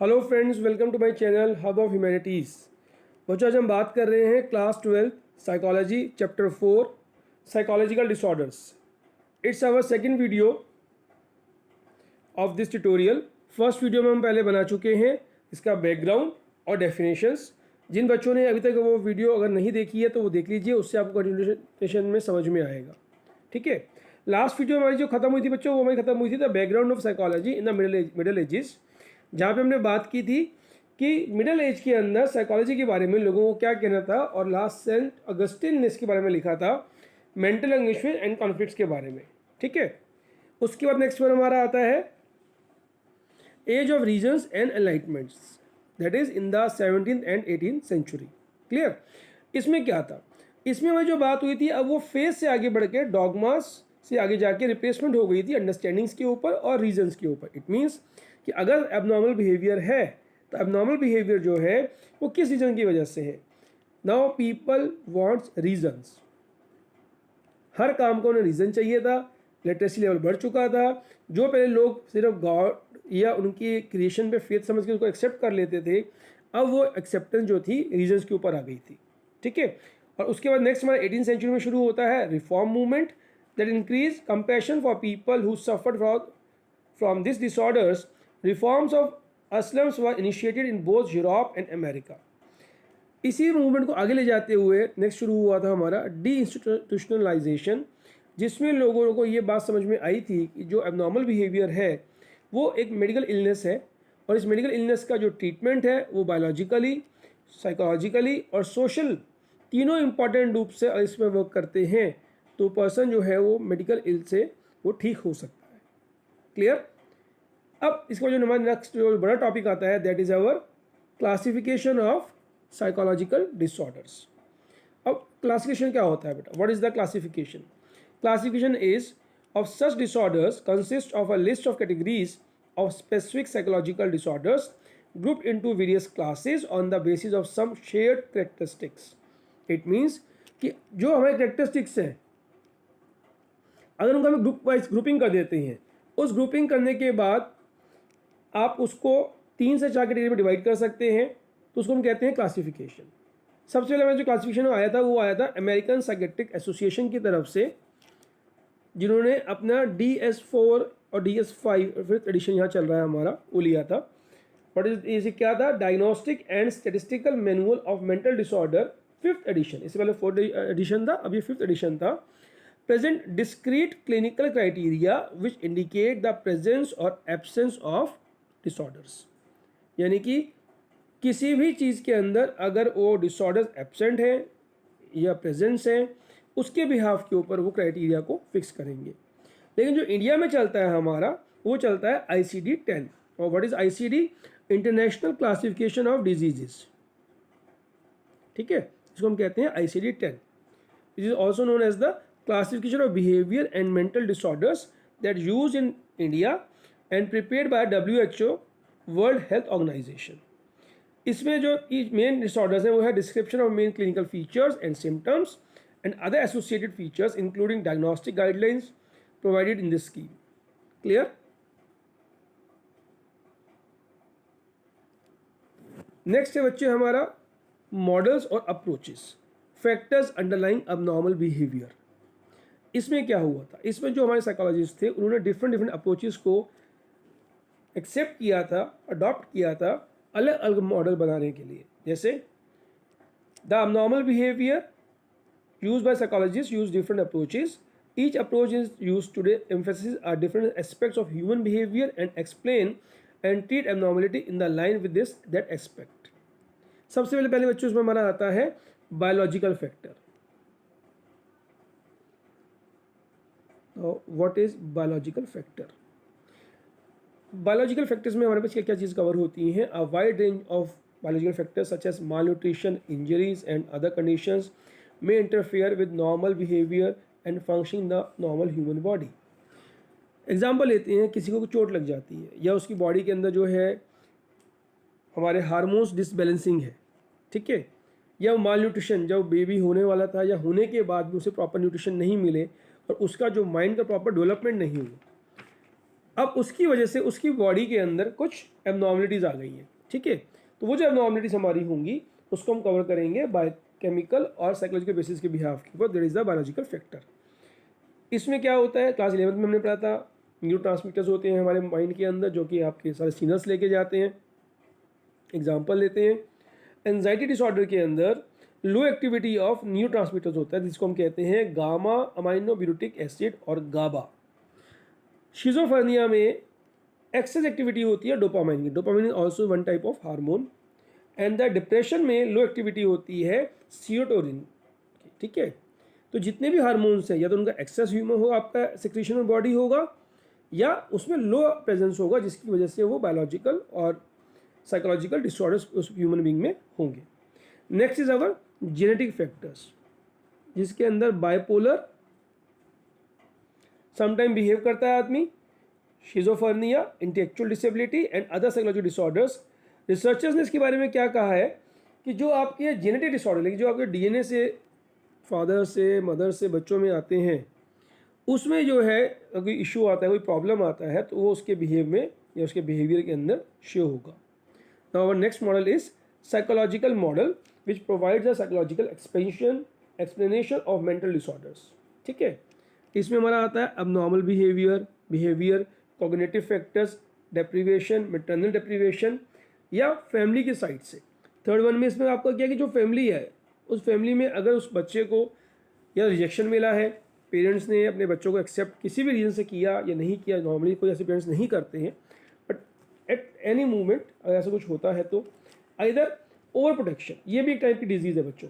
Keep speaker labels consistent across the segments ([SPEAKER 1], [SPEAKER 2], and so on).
[SPEAKER 1] Hello friends, welcome to my channel hub of humanities. बच्चों, आज हम बात कर रहे हैं class 12 psychology chapter 4 psychological disorders. It's our second video of this tutorial. First video में हम पहले बना चुके हैं इसका बैकग्राउंड और डेफिनेशंस। जिन बच्चों ने अभी तक वो वीडियो अगर नहीं देखी है तो वो देख लीजिए, उससे आपको कंटिन्यूएशन में समझ में आएगा। ठीक है, लास्ट वीडियो हमारी जो खत्म हुई थी बच्चों, वो हमारी खत्म हुई थी the background of psychology in the middle ages, जहाँ पे हमने बात की थी कि मिडिल एज के अंदर साइकोलॉजी के बारे में लोगों को क्या कहना था, और लास्ट सेंट अगस्टिन ने इसके बारे में लिखा था मेंटल एंग्विश एंड कॉन्फ्लिक्ट्स के बारे में। ठीक है, उसके बाद नेक्स्ट वन हमारा आता है age of reasons and enlightenments, that is in the 17th and 18th century. Clear? इसमें क्या था, इसमें हमारी जो बात हुई थी अब वो फेज से आगे बढ़ के डॉगमास से आगे जाके रिप्लेसमेंट हो गई थी अंडरस्टैंडिंग्स के ऊपर और रीजन्स के ऊपर। इट मीन्स कि अगर एबनॉर्मल बिहेवियर है तो एबनॉर्मल बिहेवियर जो है वो किस रीजन की वजह से है। नाउ पीपल वांट्स रीजन्स, हर काम को उन्हें रीज़न चाहिए था। लिटरेसी लेवल बढ़ चुका था। जो पहले लोग सिर्फ गॉड या उनकी क्रिएशन पे फेथ समझ के उसको एक्सेप्ट कर लेते थे, अब वो एक्सेप्टेंस जो थी रीजन्स के ऊपर आ गई थी। ठीक है, और उसके बाद नेक्स्ट हमारा 18th सेंचुरी में शुरू होता है reform movement that increase compassion for people who suffered from this disorders. Reforms of asylums were initiated in both Europe and America. इसी मूवमेंट को आगे ले जाते हुए नेक्स्ट शुरू हुआ था हमारा डी इंस्टीट्यूशनलाइजेशन, जिसमें लोगों को ये बात समझ में आई थी कि जो एबनॉर्मल बिहेवियर है वो एक मेडिकल इलनेस है, और इस मेडिकल इलनेस का जो ट्रीटमेंट है वो बायोलॉजिकली, साइकोलॉजिकली और सोशल तीनों इंपॉर्टेंट रूप से इसमें वर्क करते हैं, तो पर्सन जो है वो मेडिकल इल से वो ठीक हो सकता है। क्लियर? अब इसका जो हमारा नेक्स्ट जो बड़ा टॉपिक आता है that is our classification of psychological disorders. अब क्लासिफिकेशन क्या होता है बेटा? What is the classification? Classification is of such disorders consist of a list of categories of specific psychological disorders grouped into various classes on the basis of some shared characteristics. It means कि जो हमारे characteristics हैं अगर उनको हम group wise grouping कर देते हैं, उस ग्रुपिंग करने के बाद आप उसको 3 से 4 कैटेगरी में डिवाइड कर सकते हैं, तो उसको हम कहते हैं क्लासिफिकेशन। सबसे पहले जो क्लासिफिकेशन आया था वो आया था अमेरिकन साइकेट्रिक एसोसिएशन की तरफ से, जिन्होंने अपना DS4 और DS5 फिफ्थ एडिशन यहाँ चल रहा है हमारा, वो लिया था। बट इसे क्या था? Diagnostic and statistical manual of mental disorder fifth edition. इससे पहले फोर्थ एडिशन था, अभी फिफ्थ एडिशन था। Present discrete clinical criteria which indicate the presence और एब्सेंस ऑफ डिसऑर्डर्स, यानी कि किसी भी चीज़ के अंदर अगर वो डिसऑर्डर्स एब्सेंट है या प्रेजेंस है, उसके बिहाफ के ऊपर वो क्राइटेरिया को फिक्स करेंगे। लेकिन जो इंडिया में चलता है हमारा, वो चलता है ICD-10। और what is ICD? International classification of diseases. ठीक है, इसको हम कहते हैं ICD-10। It is also known as the classification of behaviour and mental disorders that use in India and prepared by WHO world health organisation. इसमें जो main disorders हैं वो है description of main clinical features and symptoms and other associated features including diagnostic guidelines provided in this scheme. Clear? Next है बच्चे हमारा models और approaches, factors underlying abnormal behaviour. इसमें क्या हुआ था, इसमें जो हमारे साइकोलॉजिस्ट थे उन्होंने डिफरेंट अप्रोचेस को एक्सेप्ट किया था, अडॉप्ट किया था अलग अलग मॉडल बनाने के लिए। जैसे the abnormal behaviour use by psychologist use different approaches, each approach is use to emphasis are different aspects of human behaviour and explain and treat abnormality in the line with this that aspect. सबसे पहले बच्चों इसमें हमारा आता है biological factor. तो what is biological factor? Biological factors में हमारे पास क्या क्या चीज़ कवर होती हैं? A wide range of biological factors such as malnutrition, injuries and other conditions may interfere with normal behavior and function in the normal human body. Example लेते हैं, किसी को चोट लग जाती है या उसकी बॉडी के अंदर जो है हमारे हार्मोन्स डिसबैलेंसिंग है, ठीक है, या माल न्यूट्रिशन, जब बेबी होने वाला था या होने के बाद भी उसे प्रॉपर न्यूट्रिशन नहीं मिले और उसका जो माइंड का प्रॉपर डेवलपमेंट नहीं हुआ, अब उसकी वजह से उसकी बॉडी के अंदर कुछ एबनॉर्मलिटीज़ आ गई हैं, ठीक है। तो वो जो एबनॉर्मलिटीज़ हमारी होंगी उसको हम कवर करेंगे बाय केमिकल और साइकोलॉजिकल बेसिस के बिहाफ के ऊपर, that is the biological factor. इसमें क्या होता है, क्लास 11 में हमने पढ़ा था, न्यूरो ट्रांसमीटर्स होते हैं हमारे माइंड के अंदर जो कि आपके सारे सिग्नल्स लेके जाते हैं। एग्जाम्पल लेते हैं, एंजाइटी डिसऑर्डर के अंदर लो एक्टिविटी ऑफ न्यूरो ट्रांसमीटर्स होता है जिसको हम कहते हैं गामा अमाइनोब्यूटिक एसिड और गाबा। शिजोफरेनिया में एक्सेस एक्टिविटी होती है डोपामाइन की, dopamine is also one type of hormone. And the depression में लो एक्टिविटी होती है सीरोटोनिन की, ठीक है। तो जितने भी हार्मोन्स हैं या तो उनका एक्सेस ह्यूमन होगा, आपका सेक्रेशन में बॉडी होगा, या उसमें लो प्रेजेंस होगा जिसकी वजह से वो बायोलॉजिकल और साइकोलॉजिकल डिसऑर्डर्स उस ह्यूमन बींग में होंगे। Next is our genetic factors, जिसके अंदर बाइपोलर समटाइम बिहेव करता है आदमी, schizophrenia, intellectual disability and other psychological disorders. Researchers ने इसके बारे में क्या कहा है कि जो आपके जेनेटिक डिसऑर्डर, जो आपके डीएनए से, फादर से, मदर से बच्चों में आते हैं, उसमें जो है कोई इशू आता है, कोई प्रॉब्लम आता है, तो वो उसके बिहेव में या उसके बिहेवियर के अंदर शो होगा। Now our next model is psychological model which provides a psychological explanation of mental disorders, ठीक है। इसमें हमारा आता है abnormal behaviour, cognitive factors, deprivation, maternal deprivation या फैमिली के साइड से। थर्ड वन में इसमें आपका क्या है कि जो फैमिली है, उस फैमिली में अगर उस बच्चे को या रिजेक्शन मिला है, पेरेंट्स ने अपने बच्चों को एक्सेप्ट किसी भी रीज़न से किया या नहीं किया, नॉर्मली कोई ऐसे पेरेंट्स नहीं करते हैं, बट एट एनी मोमेंट अगर ऐसा कुछ होता है तो आइदर ओवर प्रोटेक्शन, ये भी एक टाइप की डिजीज़ है बच्चों।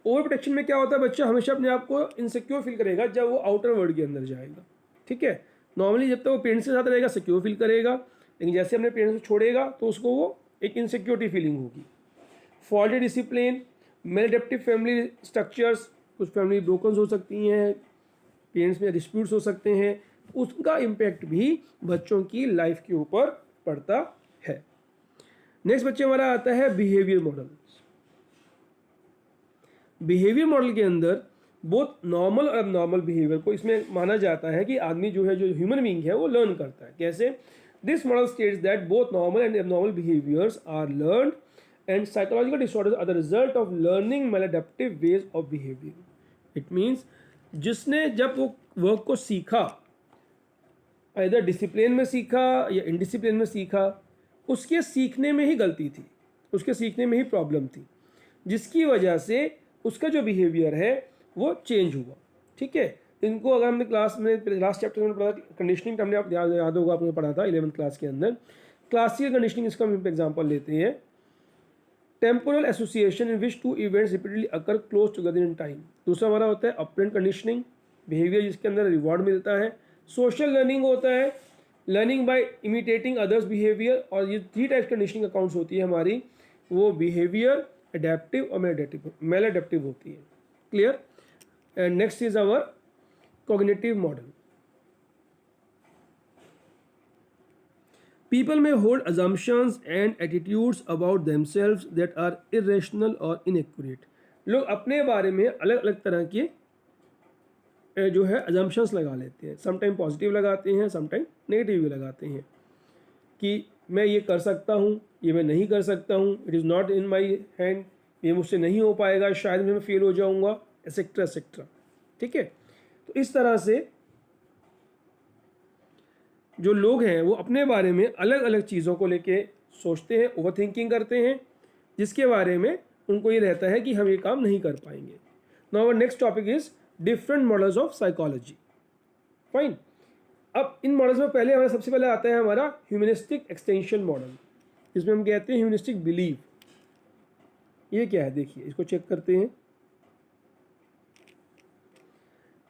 [SPEAKER 1] ओवर प्रोटेक्शन में क्या होता है, बच्चा हमेशा अपने आप को इनसिक्योर फील करेगा जब वो आउटर वर्ल्ड के अंदर जाएगा, ठीक है। नॉर्मली जब तक वो पेरेंट्स के साथ रहेगा सिक्योर फील करेगा, लेकिन जैसे अपने पेरेंट्स को छोड़ेगा तो उसको वो एक इनसिक्योरिटी फीलिंग होगी। फॉल्टी डिसिप्लिन, मैलएडेप्टिव फैमिली स्ट्रक्चर्स, कुछ फैमिली ब्रोकन्स हो सकती हैं, पेरेंट्स में डिस्प्यूट्स हो सकते हैं, उसका इम्पैक्ट भी बच्चों की लाइफ के ऊपर पड़ता है। नेक्स्ट बच्चे हमारा आता है बिहेवियर मॉडल। बिहेवियर मॉडल के अंदर बहुत नॉर्मल और एबनॉर्मल बिहेवियर को इसमें माना जाता है कि आदमी जो है, जो ह्यूमन बीइंग है, वो लर्न करता है। कैसे? This model states that both normal and abnormal behaviours are learned and psychological disorders are the result of learning maladaptive ways of behaviour. It means जिसने जब वो वर्क को सीखा, इधर डिसिप्लिन में सीखा या इनडिसिप्लिन में सीखा, उसके सीखने में ही गलती थी, उसके सीखने में ही प्रॉब्लम थी, जिसकी वजह से उसका जो बिहेवियर है वो चेंज हुआ, ठीक है। इनको अगर हमने क्लास में लास्ट चैप्टर में पढ़ा, कंडीशनिंग हमने आप याद होगा, आपने पढ़ा था 11th क्लास के अंदर। क्लासिकल कंडीशनिंग, इसका हम एग्जांपल लेते हैं। Temporal association in which two events repeatedly occur close together in time. दूसरा हमारा होता है ऑपरेंट कंडीशनिंग, बिहेवियर जिसके अंदर रिवॉर्ड मिलता है। सोशल लर्निंग होता है, learning by imitating others behaviour. और ये 3 टाइप्स कंडीशनिंग अकाउंट्स होती है हमारी, वो बिहेवियर, एडेप्टिव और मैलएडेप्टिव होती है। Clear? And next is our cognitive model. People may hold assumptions and attitudes about themselves that are irrational or inaccurate. लोग अपने बारे में अलग अलग तरह के जो है assumptions लगा लेते हैं। समटाइम पॉजिटिव लगाते हैं, समटाइम नेगेटिव भी लगाते हैं कि मैं ये कर सकता हूँ, ये मैं नहीं कर सकता हूँ, it is not in my hand, ये मुझसे नहीं हो पाएगा, शायद मैं फेल हो जाऊँगा, एक्सेट्रा एक्सेट्रा, ठीक है। तो इस तरह से जो लोग हैं वो अपने बारे में अलग अलग चीज़ों को लेके सोचते हैं, ओवर थिंकिंग करते हैं, जिसके बारे में उनको ये रहता है कि हम ये काम नहीं कर पाएंगे। Now our next topic is different models of psychology. Fine. अब इन मॉडल्स में पहले हमारा सबसे पहले आता है हमारा ह्यूमनिस्टिक एक्सटेंशन मॉडल, जिसमें हम कहते हैं ह्यूमनिस्टिक बिलीव। ये क्या है, देखिए इसको चेक करते हैं।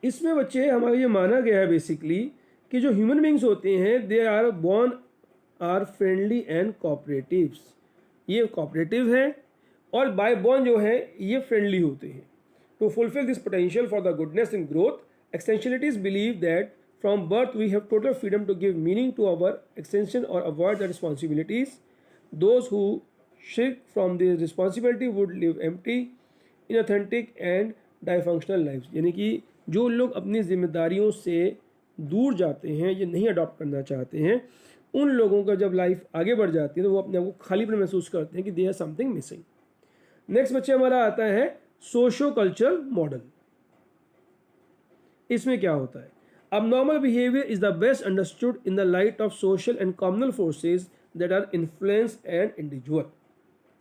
[SPEAKER 1] इसमें बच्चे हमारा ये माना गया है बेसिकली कि जो ह्यूमन बींग्स होते हैं they are born are friendly and cooperatives. ये कोऑपरेटिव है और बाय बॉर्न जो है ये फ्रेंडली होते हैं। To fulfil this potential for the goodness and growth, existentialists believe that from birth we have total freedom to give meaning to our existence or avoid the responsibilities. Those who shrink from this responsibility would live empty, inauthentic and dysfunctional life. यानी कि जो लोग अपनी जिम्मेदारियों से दूर जाते हैं, ये नहीं अडॉप्ट करना चाहते हैं, उन लोगों का जब लाइफ आगे बढ़ जाती है तो वो अपने आप को खालीपन महसूस करते हैं कि देयर समथिंग मिसिंग। नेक्स्ट बच्चे हमारा आता है सोशो कल्चरल मॉडल। इसमें क्या होता है? Abnormal behavior is the best understood in the light of social and communal forces that are influence and individual.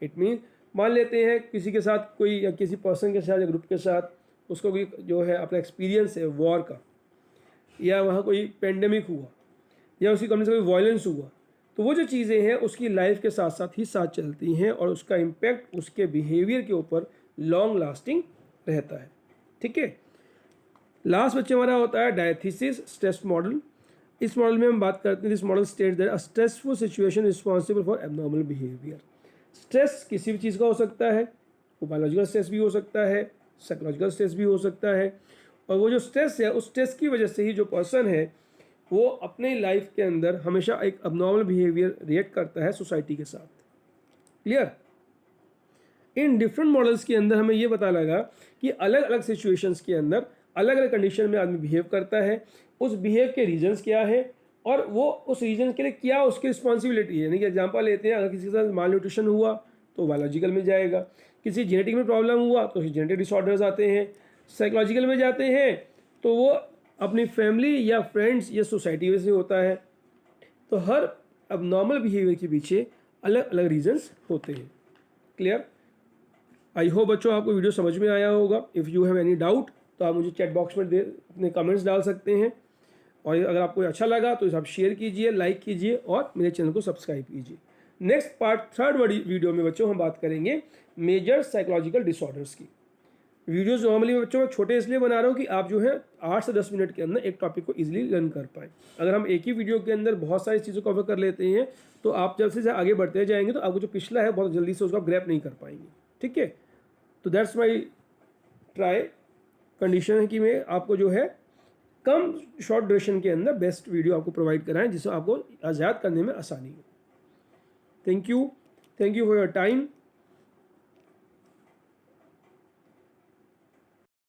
[SPEAKER 1] It means मान लेते हैं किसी के साथ कोई या किसी पर्सन के साथ या ग्रुप के साथ उसको कोई जो है अपना एक्सपीरियंस है वॉर का, या वहाँ कोई पेंडेमिक हुआ, या उसकी कम्युनिटी से कोई वायलेंस हुआ, तो वो जो चीज़ें हैं उसकी लाइफ के साथ साथ ही साथ चलती हैं और उसका इम्पैक्ट उसके बिहेवियर के ऊपर लॉन्ग लास्टिंग रहता है। ठीक है। लास्ट बच्चे हमारा होता है डायथीसिस स्ट्रेस मॉडल। इस मॉडल में हम बात करते हैं, this model state that a stressful situation responsible for abnormal behaviour. Stress किसी भी चीज़ का हो सकता है, वो बायोलॉजिकल स्ट्रेस भी हो सकता है, साइकोलॉजिकल स्ट्रेस भी हो सकता है, और वो जो स्ट्रेस है उस स्ट्रेस की वजह से ही जो पर्सन है वो अपने लाइफ के अंदर हमेशा एक अबनॉर्मल बिहेवियर रिएक्ट करता है सोसाइटी के साथ। क्लियर? इन डिफरेंट मॉडल्स के अंदर हमें ये पता लगा कि अलग अलग सिचुएशंस के अंदर अलग अलग कंडीशन में आदमी बिहेव करता है, उस बिहेव के रीजंस क्या है और वो उस रीजन के लिए क्या उसकी रिस्पॉन्सिबिलिटी है। यानी कि एग्जांपल लेते हैं, अगर किसी के साथ माल न्यूट्रिशन हुआ तो बायोलॉजिकल में जाएगा, किसी जेनेटिक में प्रॉब्लम हुआ तो जेनेटिक डिसऑर्डर्स आते हैं, साइकोलॉजिकल में जाते हैं तो वो अपनी फैमिली या फ्रेंड्स या सोसाइटी से होता है। तो हर अबनॉर्मल बिहेवियर के पीछे अलग अलग रीजंस होते हैं। क्लियर? आई होप बच्चों आपको वीडियो समझ में आया होगा। If you have any doubt तो आप मुझे चैट बॉक्स में अपने कमेंट्स डाल सकते हैं, और अगर आपको अच्छा लगा तो इसे आप शेयर कीजिए, लाइक कीजिए और मेरे चैनल को सब्सक्राइब कीजिए। नेक्स्ट पार्ट थर्ड वीडियो में बच्चों हम बात करेंगे मेजर साइकोलॉजिकल डिसऑर्डर्स की। वीडियोस नॉर्मली बच्चों मैं छोटे इसलिए बना रहा हूँ कि आप जो है 8 से 10 मिनट के अंदर एक टॉपिक को इजीली लर्न कर पाएँ। अगर हम एक ही वीडियो के अंदर बहुत सारी चीज़ों को कवर कर लेते हैं तो आप जब से आगे बढ़ते जाएंगे तो आपको जो पिछला है बहुत जल्दी से उसको ग्रैप नहीं कर पाएंगे। ठीक है, तो दैट्स माई ट्राई कंडीशन है कि मैं आपको जो है कम शॉर्ट ड्यूरेशन के अंदर बेस्ट वीडियो आपको प्रोवाइड कराएं जिससे आपको याद करने में आसानी हो। Thank you for your time.